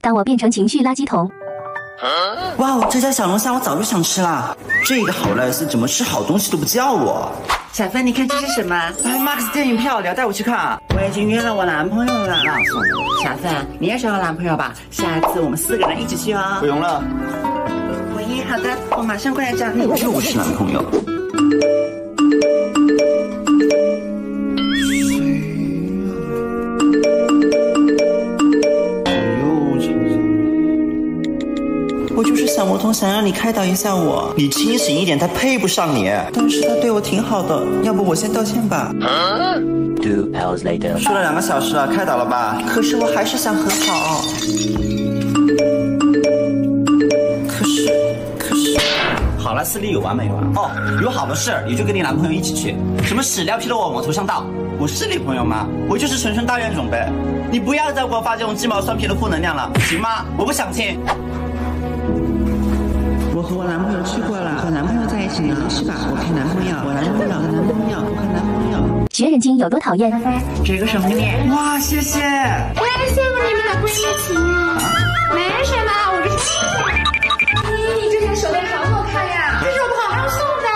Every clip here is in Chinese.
当我变成情绪垃圾桶。哇哦，这家小龙虾我早就想吃了。这个好赖斯怎么吃好东西都不叫我？小芬，你看这是什么？哎，Max 电影票，你要带我去看？我已经约了我男朋友了。小芬，你也是我男朋友吧？下次我们4个人一起去哦。不用了。喂，好的，我马上过来找你。就是男朋友。我就是想不通，想让你开导一下我。你清醒一点，他配不上你。但是他对我挺好的，要不我先道歉吧。2 hours later， 说了2个小时了，开导了吧？可是我还是想和好。可是，好了，斯里有完没完？哦，有好的事你就跟你男朋友一起去。什么屎尿屁的往我头上倒？我是你朋友吗？我就是纯纯大冤种呗。你不要再给我发这种鸡毛蒜皮的负能量了，行吗？我不想听。我和我男朋友去过了，和男朋友在一起呢，是吧？我看男朋友，我男朋友，我和男朋友。学人精有多讨厌？这个什么脸？哇，谢谢！我也羡慕你们俩闺蜜情啊。没什么，我这是。你这条手链好好看呀，这是我朋友送的。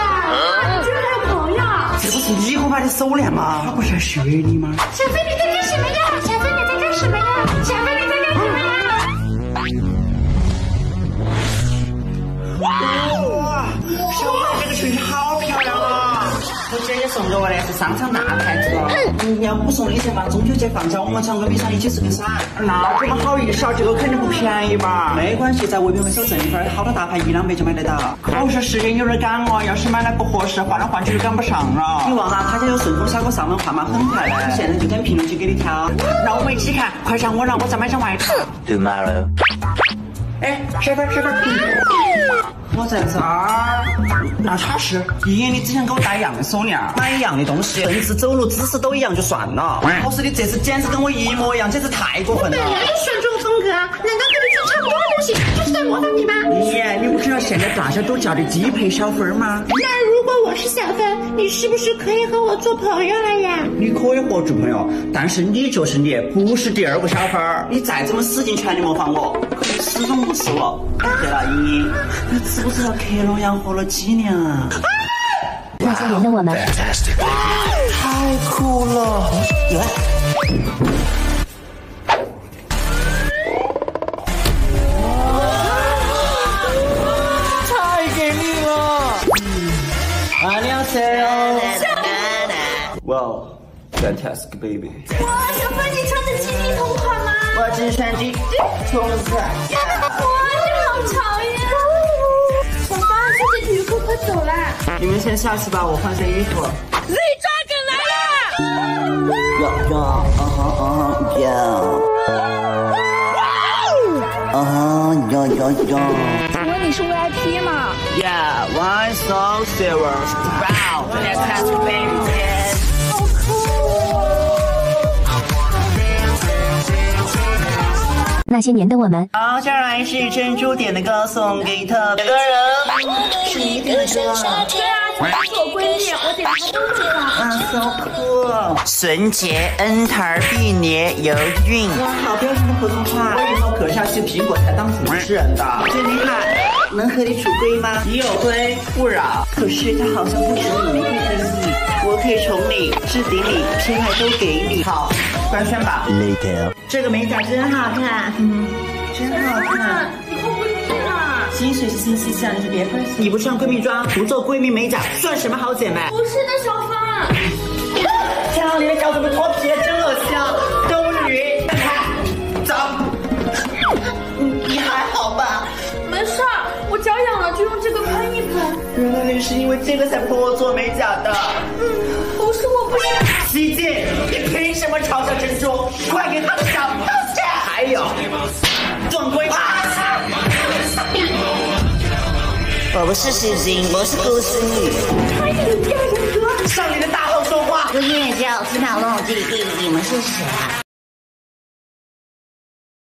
你居然还有朋友？这不是你后买的手链吗？他不是还学你吗？小飞，你在干什么呀？小飞，你在干什么呀？小飞，你在干什么呀？哇，小飞这个裙子好漂亮啊！我姐姐送给我的是商场大牌子哦。你要不送那些嘛，中秋节放假我们常规比上一起吃个啥？那这么好意思啊，这个肯定不便宜吧？没关系，在唯品会手挣一份，好多大牌1-2倍就买得到。可是时间有点赶哦，要是买来不合适，换来换去就赶不上了。你忘了他家有顺丰小哥上门换码很快嘞，现在就等评论区给你挑。让我们一起看，快上我让我再买张外套。Tomorrow。哎，吃饭。我在这儿，那他是一眼你只想给我戴一样的手链，买一样的东西，甚至走路姿势都一样就算了。可是你这次简直跟我一模一样，简直太过分了。我本来就喜欢这种风格，难道和你穿差不多的东西就是在模仿你吗？你不知道现在大家都叫的鸡配小芬吗？那如果我是小芬，你是不是可以和我做朋友了呀？你可以和做朋友，但是你就是你，不是第2个小芬。你再怎么使尽全力模仿我，可是始终不是我。对了，莹莹，你知不知道克罗羊活了几年啊？那些年的我们，太酷了！太给力了！안녕하세요。Wow, fantastic baby。哇，小芬，你穿的基地同款吗？我只穿的同款。哇，你好潮呀！小芳，现在体育课快走了。你们先下去吧，我换身衣服。自己抓紧来呀！请问你是 VIP 吗 Yeah, why so serious? Wow, fantastic baby. 好酷那些年的我们。好，接下来是珍珠点的歌，送给特别的人。是你点的歌？对啊，她是我闺蜜，我点她都会放。啊 ，so cool！ 纯洁、恩胎、毕年、有韵。哇，好标准的普通话。我以后可是要去苹果台当主持人的。真厉害！能和你出轨吗？你有亏不扰。可是他好像不止你会跟你，我可以宠你、置顶你、偏爱都给你。好，官宣吧。Later。这个美甲真好看，真好看。你后闺蜜了？薪水是星期四，你就别分析。你不上闺蜜装，不做闺蜜美甲，算什么好姐妹？不是的，小芳。家里面搞什么脱皮，真恶心啊！冬日云，看，走。你还好吧？没事儿，我脚痒了就用这个喷一喷。原来是因为这个才不我做美甲的。不是，我不是。西晋，你凭什么嘲笑珍珠？快给他们想道歉！还有，撞鬼！我不是诗经，我是故事女。他也有第2人格。上你的大号说话！我也叫司马龙弟弟，你们是谁啊？